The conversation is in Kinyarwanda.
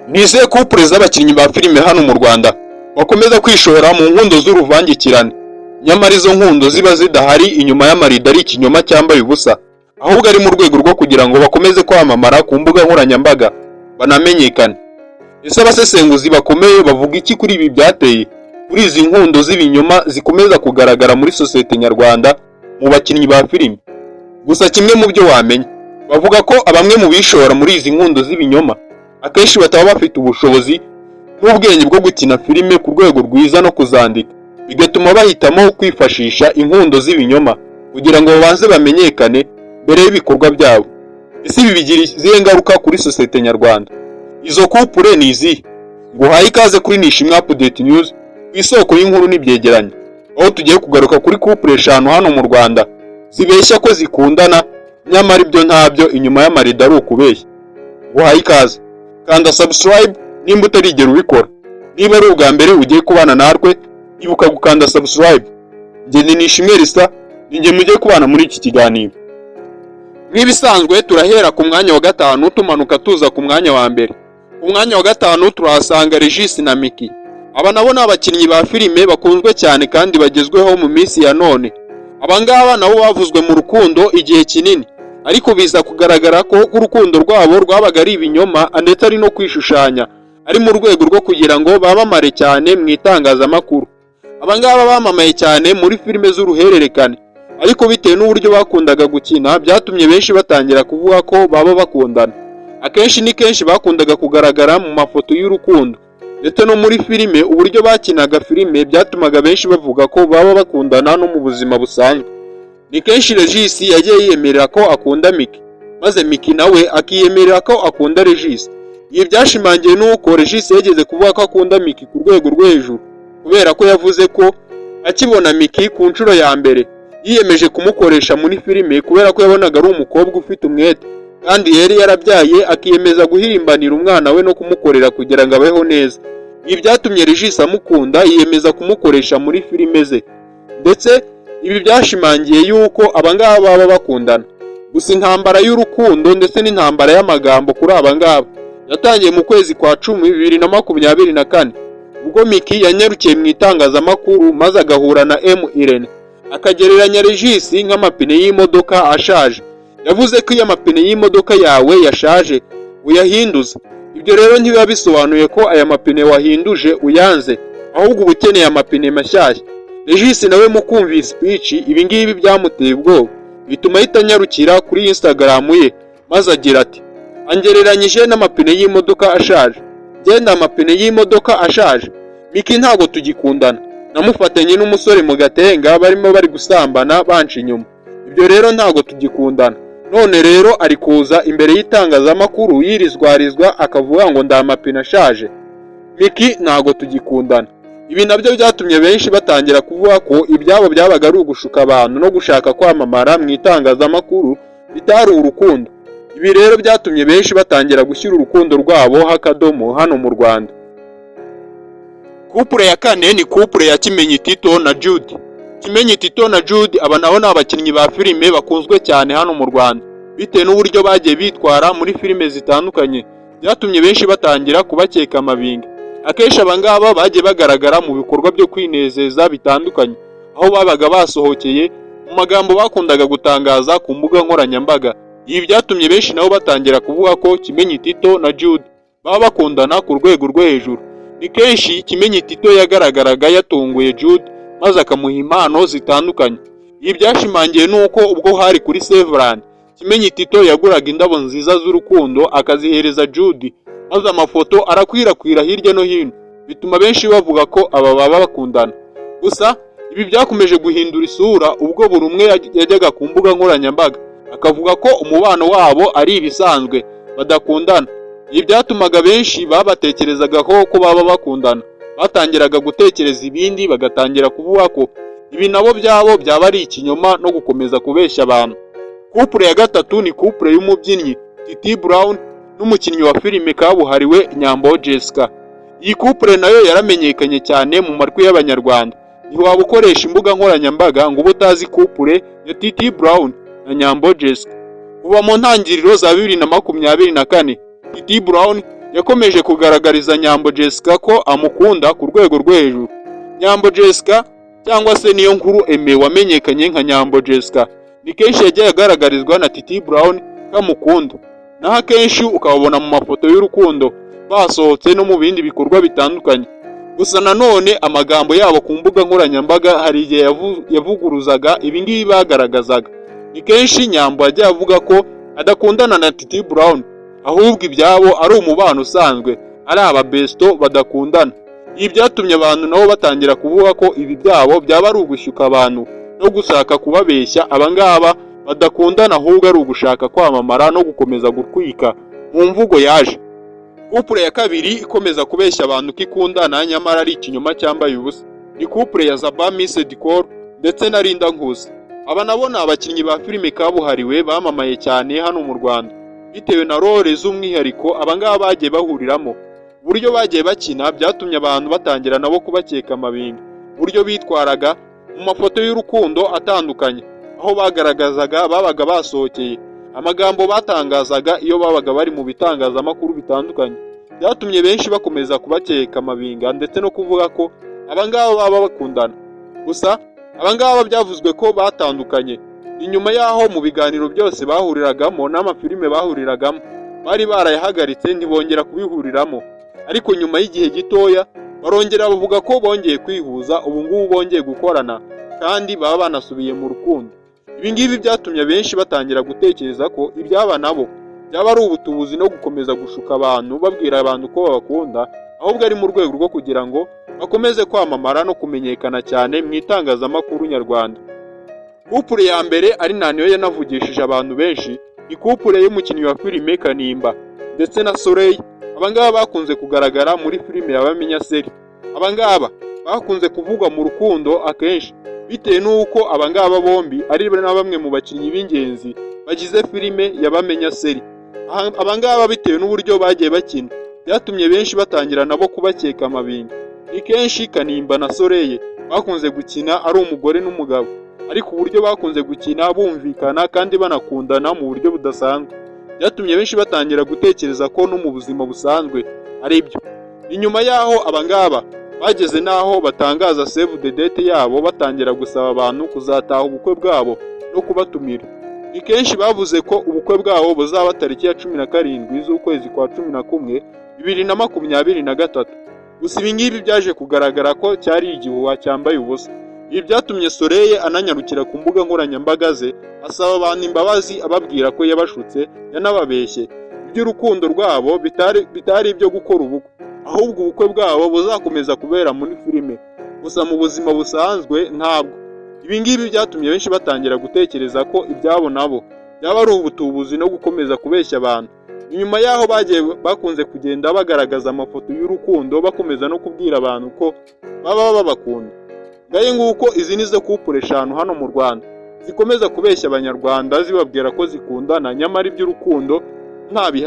Ni izihe couple z'abakinnyi ba filime hano mu Rwanda bakomeza kwishora mu nkundo z'uruvangikirane, nyamara izo nkundo ziba zidahari inyuma y'amarido ari ikinyoma cyambaye ubusa, ahubwo ari mu rwego rwo kugira ngo bakomeze kwamamara ku mbuga nkoranyambaga banamenyekane? Ese abasesenguzi bakomeye bavuga iki kuri ibi byateye kuri izi nkundo z'ibinyoma zikomeza kugaragara muri sosiyete nyarwanda mu bakinnyi ba filime? Gusa kimwe mu byo wamenya, bavuga ko bamwe mu bishora muri izi nkundo z'ibinyoma akenshi bataba bafite ubushobozi n'ubwenge bwo gukina filime ku rwego rwiza no kuzandika, bigatuma bahitamo kwifashisha inkundo z'ibinyoma kugira ngo babanze bamenyekane mbere y'ibikorwa byabo. Ese ibi bigira izihe ngaruka kuri sosiyete nyarwanda? Izo couple ni izihe? Nguhaye ikaze kuri Nishimwe Update News, ku isoko y'inkuru n'ibyegeranyo, aho tugiye kugaruka kuri couple 5 hano mu Rwanda zibeshya ko zikundana, nyamara ibyo ntabyo, inyuma y'amarido ari ukubeshya. Nguhaye ikaze, kanda subscribe nimba utarigera ubikora. Niba ari ubwa mbere ugiye kubana natwe, ibuka gukanda subscribe. Njye ni Nishimwe Risa, ninjye mugiye kubana muri iki kiganiro. Nk'ibisanzwe turahera ku mwanya wa 5 tumanuka tuza ku mwanya wa mbere. Ku mwanya wa 5 turahasanga Regis na Miki. Aba nabo ni abakinnyi ba filime bakunzwe cyane kandi bagezweho mu minsi ya none. Abangaba nabo bavuzwe mu rukundo igihe kinini, ariko biza kugaragara ko urukundo rwabo rwabaga ari ibinyoma ndetse ari no kwishushanya, ari mu rwego rwo kugira ngo babamare cyane mu itangazamakuru. Abangaba bamamaye cyane muri filime z'uruhererekane, ariko bitewe n'uburyo bakundaga gukina byatumye benshi batangira kuvuga ko baba bakundana. Akenshi ni kenshi bakundaga kugaragara mu mafoto y'urukundo, ndetse no muri filime uburyo bakinaga filime byatumaga benshi bavuga ko baba bakundana no mu buzima busanzwe. Ni kenshi Regis yagiye yiyemerera ko akunda Miki, maze Miki nawe akiyemerera ko akunda Regis. Ibi byashimangiye n'uko Regis yageze kuvuga ko akunda Miki ku rwego rwo hejuru, kubera ko yavuze ko akibona Miki ku nshuro ya mbere yiyemeje kumukoresha muri filime kubera ko yabonaga ari umukobwa ufite umwete, kandi yari yarabyaye akiyemeza guhirimbanira umwana we no kumukorera kugira ngo abeho neza. Ibi byatumye Regis amukunda, yiyemeza kumukoresha muri filime ze, ndetse ibi byashimangiye yuko abangaba baba bakundana. Gusa intambara y'urukundo ndetse n'intambara y'amagambo kuri abangaba yatangiye mu kwezi kwa 10 2024, ubwo Miki yanyarukiye mu itangazamakuru maze agahura na Irene, akagereranya Regis nk'amapine y'imodoka ashaje. Yavuze ko iyo amapine y'imodoka yawe yashaje uyahinduza. Ibyo rero ntibiba bisobanuye ko aya mapine wahinduje uyanze, ahubwo uba ukeneye amapine mashyashya. Regis nawe mu kumva speech ibi ngibi byamuteye ubwoba, bituma ahita anyarukira kuri Instagram ye maze agira ati, angereranyije n'amapine y'imodoka ashaje. Genda amapine y'imodoka ashaje. Miki ntago tugikundana, namufatanye n'umusore mu gatenga barimo bari gusambana banca inyuma. Ibyo rero ntago tugikundana. None rero ari kuza imbere y'itangazamakuru yirizwarizwa akavuga ngo ndamapine ashaje. Miki ntago tugikundana. Ibi nabyo byatumye benshi batangira kuvuga ko ibyabo byabaga ari ugushuka abantu no gushaka kwamamara mu itangazamakuru bitari urukundo. Ibi rero byatumye benshi batangira gushyira urukundo rwabo hakadomo hano mu Rwanda. Couple ya 4 ni couple ya Kimenyi Tito na Jude. Kimenyi Tito na Jude aba nabo ni abakinnyi ba filime bakunzwe cyane hano mu Rwanda, bitewe n'uburyo bagiye bitwara muri filime zitandukanye byatumye benshi batangira kubakeka amabinga. Akenshi abangaba bagiye bagaragara mu bikorwa byo kwinezeza bitandukanye, aho babaga basohokeye mu magambo bakundaga gutangaza ku mbuga nkoranyambaga. Ibi byatumye benshi nabo batangira kuvuga ko Kimenyi Tito na Jude baba bakundana ku rwego rwo hejuru. Ni kenshi Kimenyi Tito yagaragaraga yatunguye Jude maze akamuha impano zitandukanye. Ibi byashimangiye nuko ubwo hari kuri Severland, Kimenyi Tito yaguraga indabo nziza z'urukundo akazihereza Jude, maze amafoto arakwirakwira hirya no hino, bituma benshi bavuga ko aba baba bakundana. Gusa ibi byakomeje guhindura isura ubwo buri umwe yajyaga ku mbuga nkoranyambaga akavuga ko umubano wabo ari ibisanzwe badakundana. Ibi byatumaga benshi babatekerezaga ko baba bakundana batangiraga gutekereza ibindi, bagatangira kuvuga ko ibi nabo byabo byaba ari ikinyoma no gukomeza kubeshya abantu. Couple ya 3 ni couple y'umubyinnyi Titi Brown n'umukinnyi wa filime kabuhariwe Nyambo Jessica. Iyi couple nayo yaramenyekanye cyane mu matwi y'abanyarwanda. Ntiwaba ukoresha imbuga nkoranyambaga ngo utazi couple ya Titi Brown na Nyambo Jessica. Kuva mu ntangiriro za 2024, Titi Brown yakomeje kugaragariza Nyambo Jessica ko amukunda ku rwego rwo hejuru. Nyambo Jessica cyangwa se niyo nkuru Aime wamenyekanye nka Nyambo Jessica ni kenshi yagiye agaragarizwa na Titi Brown kamukunda, naho akenshi ukababona mu mafoto y'urukundo basohotse no mu bindi bikorwa bitandukanye. Gusa nanone amagambo yabo ku mbuga nkoranyambaga hari igihe yavuguruzaga ibingibi bagaragazaga. Ni kenshi Nyambo yagiye avuga ko adakundana na Titi Brown, ahubwo ibyabo ari umubano usanzwe, ari ababesto badakundana. Ibi byatumye abantu nabo batangira kuvuga ko ibi byabo byaba ari ugushyuka abantu no gushaka kubabeshya abangaba badakundana, ahubwo ari ugushaka kwamamara no gukomeza gutwika mu mvugo yaje. Couple ya kabiri ikomeza kubeshya abantu ko ikundana nyamara ari ikinyoma cyambaye ubusa ni couple ya Zaba Miss Dikor ndetse na Linda Nkusi. Aba nabo ni abakinnyi ba filime kabuhariwe bamamaye cyane hano mu Rwanda bitewe na role z'umwihariko abangaba bagiye bahuriramo. Uburyo bagiye bakina byatumye abantu batangira nabo kubakeka amabinga. Uburyo bitwaraga mu mafoto y'urukundo atandukanye, aho bagaragazaga babaga basohokeye, amagambo batangazaga iyo babaga bari mu bitangazamakuru bitandukanye, byatumye benshi bakomeza kubakeka amabinga ndetse no kuvuga ko abangaba baba bakundana. Gusa abangaba byavuzwe ko batandukanye inyuma yaho mu biganiro byose bahuriragamo n'amafilime bahuriragamo bari barayahagaritse ntibongera kubihuriramo, ariko nyuma y'igihe gitoya barongera bavuga ko bongeye kwihuza, ubu ngubu bongeye gukorana kandi baba banasubiye mu rukundo. Ibi ngibi byatumye benshi batangira gutekereza ko ibyaba nabo byaba ari ubutubuzi no gukomeza gushuka abantu babwira abantu ko babakunda, ahubwo ari mu rwego rwo kugira ngo bakomeze kwamamara no kumenyekana cyane mu itangazamakuru nyarwanda. Couple ya mbere ari nayo yanavugishije abantu benshi ni couple y'umukinnyi wa filime Kanimba ndetse na Soleil. Abangaba bakunze kugaragara muri filime y'abamenya seri. Abangaba bakunze kuvugwa mu rukundo akenshi bitewe n'uko abangaba bombi ari na bamwe mu bakinnyi b'ingenzi bagize filime y'abamenya seri. Abangaba bitewe n'uburyo bagiye bakina byatumye benshi batangira nabo kubakeka amabinga. Ni kenshi Kanimba na Soleil bakunze gukina ari umugore n'umugabo, ariko uburyo bakunze gukina bumvikana kandi banakundana mu buryo budasanzwe byatumye benshi batangira gutekereza ko no mu buzima busanzwe ari byo. Inyuma yaho abangaba bageze naho batangaza save the date yabo, batangira gusaba abantu kuzataha ubukwe bwabo no kubatumira. Ni kenshi bavuze ko ubukwe bwabo buzaba tariki ya 17 z'ukwezi kwa 11 2023. Gusa ibi ngibi byaje kugaragara ko cyari igihuha cyambaye ubusa. Ibi byatumye Soleil ananyarukira ku mbuga nkoranyambaga ze asaba abantu imbabazi, ababwira ko yabashutse yanababeshye. Iby'urukundo rwabo bitari ibyo gukora ubukwe, ahubwo ubukwe bwabo buzakomeza kubera muri filime, gusa mu buzima busanzwe ntabwo. Ibi ngibi byatumye benshi batangira gutekereza ko ibyabo nabo byaba ari ubutubuzi no gukomeza kubeshya abantu. Inyuma yaho bakunze kugenda bagaragaza amafoto y'urukundo bakomeza no kubwira abantu ko baba babakunda. Ngaye nguko izi nizo couple 5 hano mu Rwanda zikomeza kubeshya abanyarwanda zibabwira ko zikundana nyamara iby'urukundo nta bihari.